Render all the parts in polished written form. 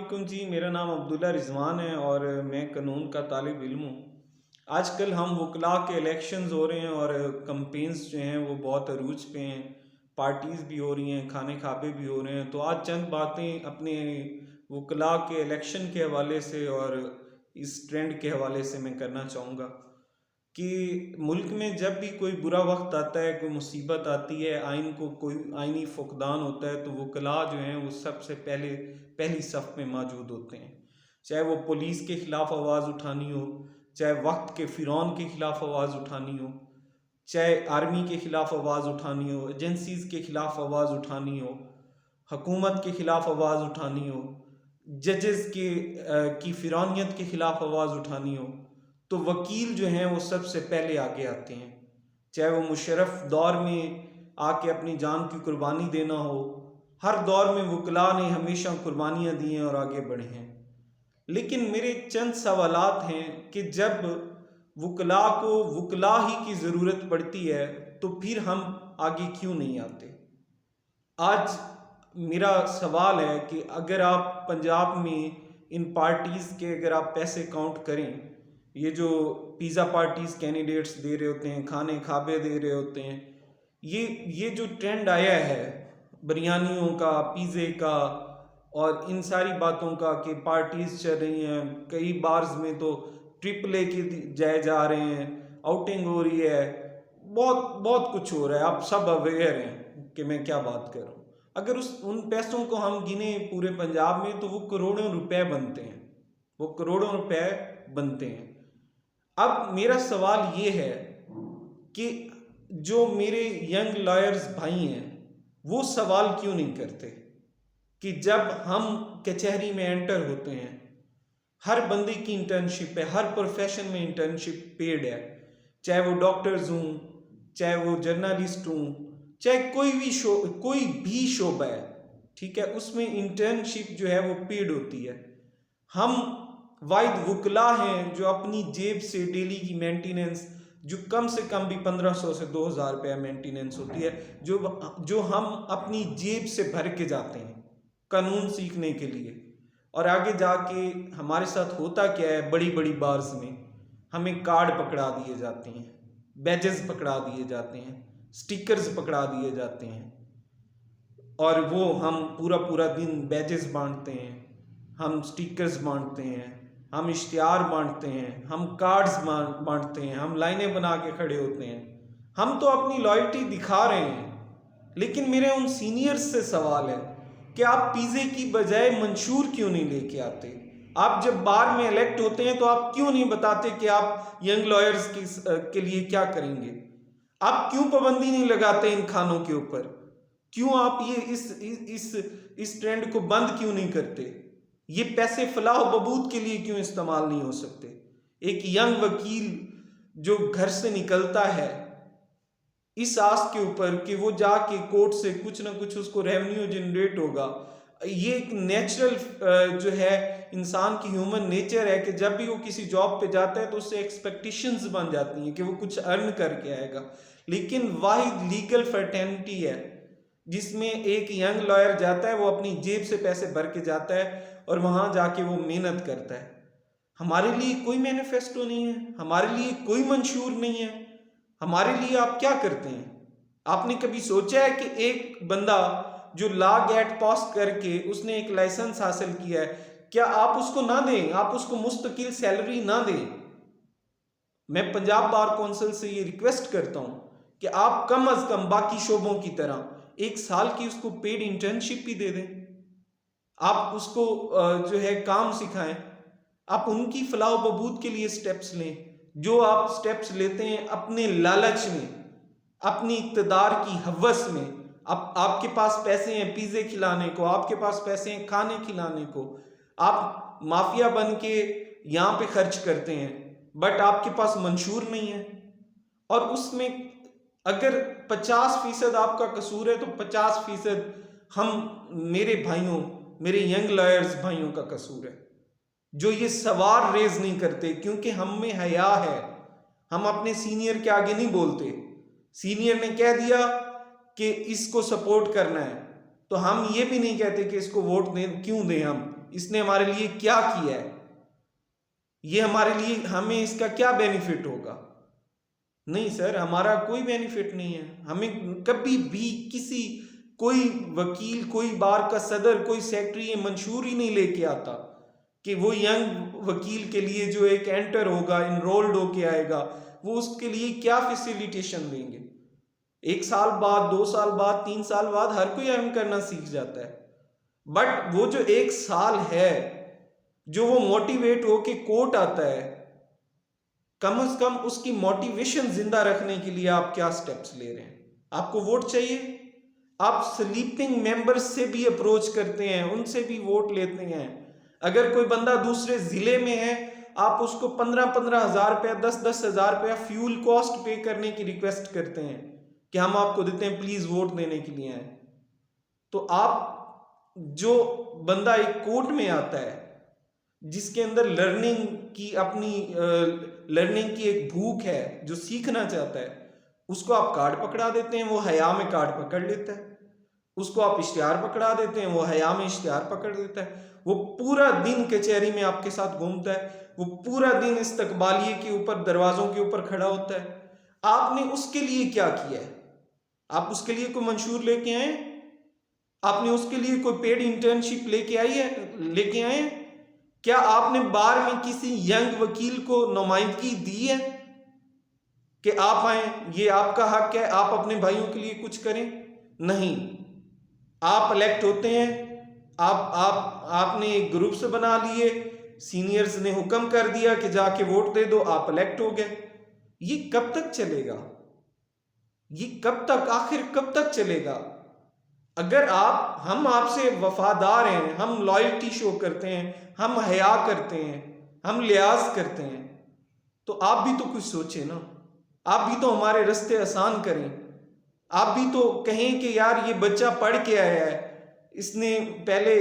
علیکم جی، میرا نام عبداللہ رضوان ہے اور میں قانون کا طالب علم ہوں۔ آج کل ہم وکلاء کے الیکشنز ہو رہے ہیں اور کمپینز جو ہیں وہ بہت عروج پہ ہیں، پارٹیز بھی ہو رہی ہیں، کھانے کھابے بھی ہو رہے ہیں۔ تو آج چند باتیں اپنے وکلاء کے الیکشن کے حوالے سے اور اس ٹرینڈ کے حوالے سے میں کرنا چاہوں گا کہ ملک میں جب بھی کوئی برا وقت آتا ہے، کوئی مصیبت آتی ہے، آئین کو کوئی آئینی فقدان ہوتا ہے، تو وکلاء جو ہیں وہ سب سے پہلی صف میں موجود ہوتے ہیں۔ چاہے وہ پولیس کے خلاف آواز اٹھانی ہو، چاہے وقت کے فرعون کے خلاف آواز اٹھانی ہو، چاہے آرمی کے خلاف آواز اٹھانی ہو، ایجنسیز کے خلاف آواز اٹھانی ہو، حکومت کے خلاف آواز اٹھانی ہو، ججز کی فرعونیت کے خلاف آواز اٹھانی ہو، تو وکیل جو ہیں وہ سب سے پہلے آگے آتے ہیں۔ چاہے وہ مشرف دور میں آ کے اپنی جان کی قربانی دینا ہو، ہر دور میں وکلاء نے ہمیشہ قربانیاں دی ہیں اور آگے بڑھے ہیں۔ لیکن میرے چند سوالات ہیں کہ جب وکلاء کو وکلاء ہی کی ضرورت پڑتی ہے تو پھر ہم آگے کیوں نہیں آتے؟ آج میرا سوال ہے کہ اگر آپ پنجاب میں ان پارٹیز کے اگر آپ پیسے کاؤنٹ کریں، یہ جو پیزا پارٹیز کینڈیڈیٹس دے رہے ہوتے ہیں، کھانے کھابے دے رہے ہوتے ہیں، یہ جو ٹرینڈ آیا ہے بریانیوں کا، پیزے کا اور ان ساری باتوں کا کہ پارٹیز چل رہی ہیں، کئی بارز میں تو ٹرپل اے کے جائے جا رہے ہیں، آؤٹنگ ہو رہی ہے، بہت بہت کچھ ہو رہا ہے، آپ سب اویئر ہیں کہ میں کیا بات کر رہا ہوں۔ اگر ان پیسوں کو ہم گنیں پورے پنجاب میں تو وہ کروڑوں روپے بنتے ہیں، وہ کروڑوں روپے بنتے ہیں۔ اب میرا سوال یہ ہے کہ جو میرے ینگ لائرز بھائی ہیں وہ سوال کیوں نہیں کرتے کہ جب ہم کچہری میں انٹر ہوتے ہیں، ہر بندے کی انٹرنشپ ہے، ہر پروفیشن میں انٹرنشپ پیڈ ہے، چاہے وہ ڈاکٹرز ہوں، چاہے وہ جرنلسٹ ہوں، چاہے کوئی بھی شعبہ ہے، ٹھیک ہے، اس میں انٹرنشپ جو ہے وہ پیڈ ہوتی ہے۔ ہم واحد وکلاء ہیں جو اپنی جیب سے ڈیلی کی مینٹیننس، جو کم سے کم بھی 1500 سے 2000 روپیہ مینٹیننس ہوتی ہے، جو ہم اپنی جیب سے بھر کے جاتے ہیں قانون سیکھنے کے لیے، اور آگے جا کے ہمارے ساتھ ہوتا کیا ہے، بڑی بڑی بارز میں ہمیں کارڈ پکڑا دیے جاتے ہیں، بیجز پکڑا دیے جاتے ہیں، سٹیکرز پکڑا دیے جاتے ہیں، اور وہ ہم پورا دن بیجز بانٹتے ہیں، ہم سٹیکرز بانٹتے ہیں، ہم اشتہار بانٹتے ہیں، ہم کارڈز بانٹتے ہیں، ہم لائنیں بنا کے کھڑے ہوتے ہیں، ہم تو اپنی لائلٹی دکھا رہے ہیں۔ لیکن میرے ان سینئرز سے سوال ہے کہ آپ پیزے کی بجائے منشور کیوں نہیں لے کے آتے؟ آپ جب بار میں الیکٹ ہوتے ہیں تو آپ کیوں نہیں بتاتے کہ آپ ینگ لائرز کے لیے کیا کریں گے؟ آپ کیوں پابندی نہیں لگاتے ان کھانوں کے اوپر؟ کیوں آپ یہ اس ٹرینڈ کو بند کیوں نہیں کرتے؟ یہ پیسے فلاح و بہبود کے لیے کیوں استعمال نہیں ہو سکتے؟ ایک ینگ وکیل جو گھر سے نکلتا ہے اس آس کے اوپر کہ وہ جا کے کورٹ سے کچھ نہ کچھ اس کو ریونیو جنریٹ ہوگا، یہ ایک نیچرل جو ہے انسان کی ہیومن نیچر ہے کہ جب بھی وہ کسی جاب پہ جاتا ہے تو اس سے ایکسپیکٹیشنز بن جاتی ہیں کہ وہ کچھ ارن کر کے آئے گا۔ لیکن واحد لیگل فرٹینٹی ہے جس میں ایک ینگ لائر جاتا ہے، وہ اپنی جیب سے پیسے بھر کے جاتا ہے اور وہاں جا کے وہ محنت کرتا ہے۔ ہمارے لیے کوئی مینیفیسٹو نہیں ہے، ہمارے لیے کوئی منشور نہیں ہے، ہمارے لیے آپ کیا کرتے ہیں؟ آپ نے کبھی سوچا ہے کہ ایک بندہ جو لا گیٹ پاس کر کے اس نے ایک لائسنس حاصل کیا ہے، کیا آپ اس کو نہ دیں؟ آپ اس کو مستقل سیلری نہ دیں؟ میں پنجاب بار کونسل سے یہ ریکویسٹ کرتا ہوں کہ آپ کم از کم باقی شعبوں کی طرح 1 سال کی اس کو پیڈ انٹرنشپ بھی دے دیں، آپ اس کو جو ہے کام سکھائیں، آپ ان کی فلاح و بہبود کے لیے سٹیپس لیں۔ جو آپ سٹیپس لیتے ہیں اپنے لالچ میں، اپنی اقتدار کی ہوس میں، آپ کے پاس پیسے ہیں پیزے کھلانے کو، آپ کے پاس پیسے ہیں کھانے کھلانے کو، آپ مافیا بن کے یہاں پہ خرچ کرتے ہیں، بٹ آپ کے پاس منشور نہیں ہے، اور اس میں اگر 50% آپ کا قصور ہے تو 50% میرے بھائیوں، میرے ینگ لائرز بھائیوں کا قصور ہے جو یہ سوال ریز نہیں کرتے، کیونکہ ہم میں حیا ہے، ہم اپنے سینئر کے آگے نہیں بولتے۔ سینئر نے کہہ دیا کہ اس کو سپورٹ کرنا ہے تو ہم یہ بھی نہیں کہتے کہ اس کو ووٹ دیں، کیوں دیں ہم، اس نے ہمارے لیے کیا کیا ہے، یہ ہمارے لیے ہمیں اس کا کیا بینیفٹ ہوگا؟ نہیں سر، ہمارا کوئی بینیفٹ نہیں ہے. ہمیں کبھی بھی کوئی وکیل، کوئی بار کا صدر، کوئی سیکٹری یہ منشور ہی نہیں لے کے آتا کہ وہ ینگ وکیل کے لیے جو ایک انٹر ہوگا، انرولڈ ہو کے آئے گا، وہ اس کے لیے کیا فیسیلیٹیشن دیں گے. 1 سال بعد، 2 سال بعد، 3 سال بعد ہر کوئی ارن کرنا سیکھ جاتا ہے. بٹ وہ جو 1 سال ہے جو وہ موٹیویٹ ہو کے کورٹ آتا ہے، کم از کم اس کی موٹیویشن زندہ رکھنے کے لیے آپ کیا سٹیپس لے رہے ہیں؟ آپ کو ووٹ چاہیے، آپ سلیپنگ ممبرز سے بھی اپروچ کرتے ہیں، ان سے بھی ووٹ لیتے ہیں. اگر کوئی بندہ دوسرے ضلع میں ہے، آپ اس کو 15 ہزار روپیہ، 10 ہزار روپیہ فیول کاسٹ پے کرنے کی ریکویسٹ کرتے ہیں کہ ہم آپ کو دیتے ہیں، پلیز ووٹ دینے کے لیے آئیں. تو آپ جو بندہ ایک کورٹ میں آتا ہے جس کے اندر لرننگ کی ایک بھوک ہے، جو سیکھنا چاہتا ہے، اس کو آپ کارڈ پکڑا دیتے ہیں، وہ حیا میں کارڈ پکڑ لیتا ہے. اس کو آپ اشتہار پکڑا دیتے ہیں، وہ حیا میں اشتہار پکڑ لیتا ہے. وہ پورا دن کچہری میں آپ کے ساتھ گھومتا ہے، وہ پورا دن استقبالیے کے اوپر، دروازوں کے اوپر کھڑا ہوتا ہے. آپ نے اس کے لیے کیا کیا ہے؟ آپ اس کے لیے کوئی منشور لے کے آئے؟ آپ نے اس کے لیے کوئی پیڈ انٹرنشپ لے کے آئے؟ کیا آپ نے بار میں کسی ینگ وکیل کو نمائندگی دی ہے کہ آپ آئیں، یہ آپ کا حق ہے، آپ اپنے بھائیوں کے لیے کچھ کریں؟ نہیں. آپ الیکٹ ہوتے ہیں، آپ نے ایک گروپ سے بنا لیے، سینئرز نے حکم کر دیا کہ جا کے ووٹ دے دو، آپ الیکٹ ہو گئے. یہ کب تک چلے گا؟ آخر کب تک چلے گا؟ اگر ہم آپ سے وفادار ہیں، ہم لائلٹی شو کرتے ہیں، ہم حیا کرتے ہیں، ہم لحاظ کرتے ہیں، تو آپ بھی تو کچھ سوچیں نا. آپ بھی تو ہمارے رستے آسان کریں. آپ بھی تو کہیں کہ یار یہ بچہ پڑھ کے آیا ہے، اس نے پہلے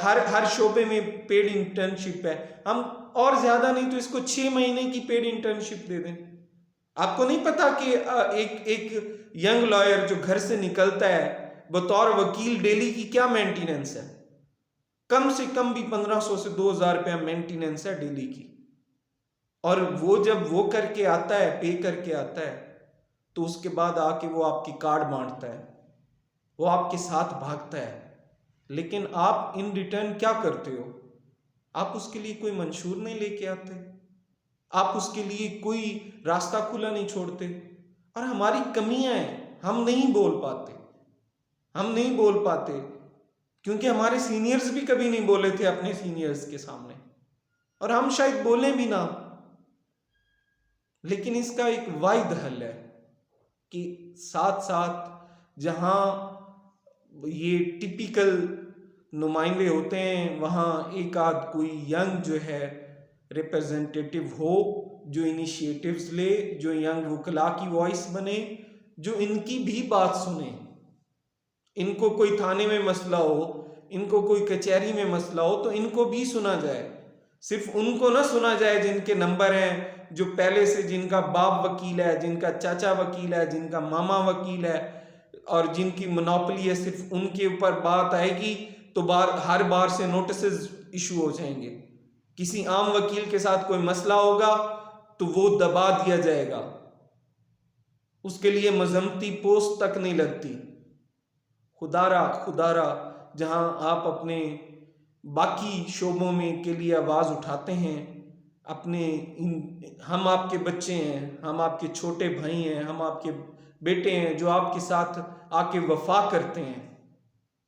ہر شعبے میں پیڈ انٹرنشپ ہے، ہم اور زیادہ نہیں تو اس کو 6 مہینے کی پیڈ انٹرنشپ دے دیں. آپ کو نہیں پتا کہ ایک ینگ لائر جو گھر سے نکلتا ہے بطور وکیل، ڈیلی کی کیا مینٹیننس ہے؟ کم سے کم بھی 1500 سے 2000 روپیہ مینٹیننس ہے ڈیلی کی. اور وہ جب وہ کر کے آتا ہے، پے کر کے آتا ہے، تو اس کے بعد آ کے وہ آپ کی کارڈ بانٹتا ہے، وہ آپ کے ساتھ بھاگتا ہے. لیکن آپ ان ریٹرن کیا کرتے ہو؟ آپ اس کے لیے کوئی منشور نہیں لے کے آتے، آپ اس کے لیے کوئی راستہ کھلا نہیں چھوڑتے. اور ہماری کمیاں ہیں، ہم نہیں بول پاتے کیونکہ ہمارے سینئرز بھی کبھی نہیں بولے تھے اپنے سینئرز کے سامنے، اور ہم شاید بولیں بھی نہ. لیکن اس کا ایک واحد حل ہے کہ ساتھ ساتھ جہاں یہ ٹپیکل نمائندے ہوتے ہیں، وہاں ایک آدھ کوئی ینگ جو ہے ریپرزنٹیٹیو ہو، جو انیشیٹیوز لے، جو ینگ وکلاء کی وائس بنے، جو ان کی بھی بات سنے. ان کو کوئی تھانے میں مسئلہ ہو، ان کو کوئی کچہری میں مسئلہ ہو، تو ان کو بھی سنا جائے. صرف ان کو نہ سنا جائے جن کے نمبر ہیں، جو پہلے سے جن کا باپ وکیل ہے، جن کا چاچا وکیل ہے، جن کا ماما وکیل ہے، اور جن کی منوپلی ہے، صرف ان کے اوپر بات آئے گی تو ہر بار سے نوٹسز ایشو ہو جائیں گے. کسی عام وکیل کے ساتھ کوئی مسئلہ ہوگا تو وہ دبا دیا جائے گا، اس کے لیے مذمتی پوسٹ تک نہیں لگتی. خدارا جہاں آپ اپنے باقی شعبوں میں کے لیے آواز اٹھاتے ہیں، ہم آپ کے بچے ہیں، ہم آپ کے چھوٹے بھائی ہیں، ہم آپ کے بیٹے ہیں، جو آپ کے ساتھ آ کے وفا کرتے ہیں،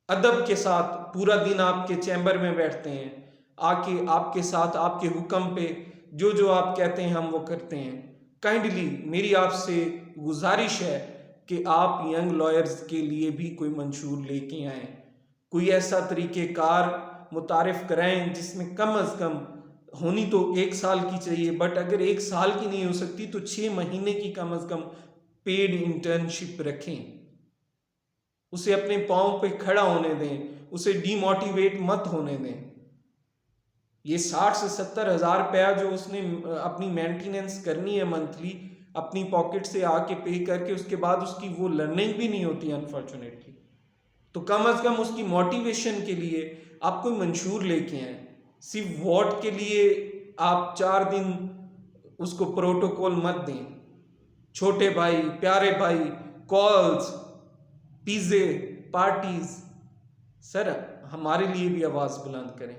ادب کے ساتھ پورا دن آپ کے چیمبر میں بیٹھتے ہیں، آ کے آپ کے ساتھ آپ کے حکم پہ جو آپ کہتے ہیں ہم وہ کرتے ہیں. کائنڈلی میری آپ سے گزارش ہے کہ آپ ینگ لائرز کے لیے بھی کوئی منشور لے کے آئیں، کوئی ایسا طریقہ کار متعارف کرائیں جس میں کم از کم ہونی تو 1 سال کی چاہیے، بٹ اگر 1 سال کی نہیں ہو سکتی تو 6 مہینے کی کم از کم پیڈ انٹرنشپ رکھیں. اسے اپنے پاؤں پہ کھڑا ہونے دیں، اسے ڈی موٹیویٹ مت ہونے دیں. یہ 60 سے 70 ہزار روپیہ جو اس نے اپنی مینٹیننس کرنی ہے منتھلی، اپنی پاکٹ سے آ کے پے کر کے، اس کے بعد اس کی وہ لرننگ بھی نہیں ہوتی انفارچونیٹلی. تو کم از کم اس کی موٹیویشن کے لیے آپ کوئی منشور لے کے آئیں. صرف ووٹ کے لیے آپ 4 دن اس کو پروٹوکول مت دیں. چھوٹے بھائی، پیارے بھائی، کالز، پیزے، پارٹیز. سر ہمارے لیے بھی آواز بلند کریں.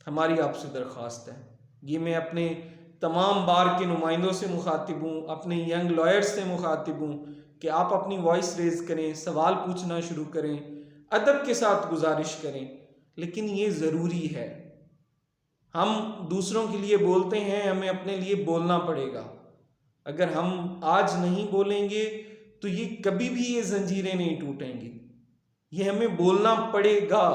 ہماری آپ سے درخواست ہے. یہ میں اپنے تمام بار کے نمائندوں سے مخاطب ہوں، اپنے ینگ لائرز سے مخاطب ہوں کہ آپ اپنی وائس ریز کریں، سوال پوچھنا شروع کریں، ادب کے ساتھ گزارش کریں. لیکن یہ ضروری ہے. ہم دوسروں کے لیے بولتے ہیں، ہمیں اپنے لیے بولنا پڑے گا. اگر ہم آج نہیں بولیں گے تو یہ کبھی بھی یہ زنجیریں نہیں ٹوٹیں گی. یہ ہمیں بولنا پڑے گا.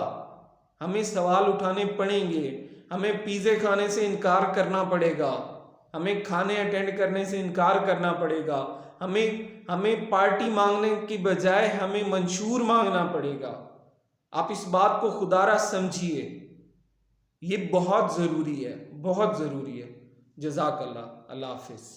ہمیں سوال اٹھانے پڑیں گے. ہمیں پیزے کھانے سے انکار کرنا پڑے گا. ہمیں کھانے اٹینڈ کرنے سے انکار کرنا پڑے گا. ہمیں پارٹی مانگنے کی بجائے ہمیں منشور مانگنا پڑے گا. آپ اس بات کو خدا را سمجھیے. یہ بہت ضروری ہے، بہت ضروری ہے. جزاک اللہ. اللہ حافظ.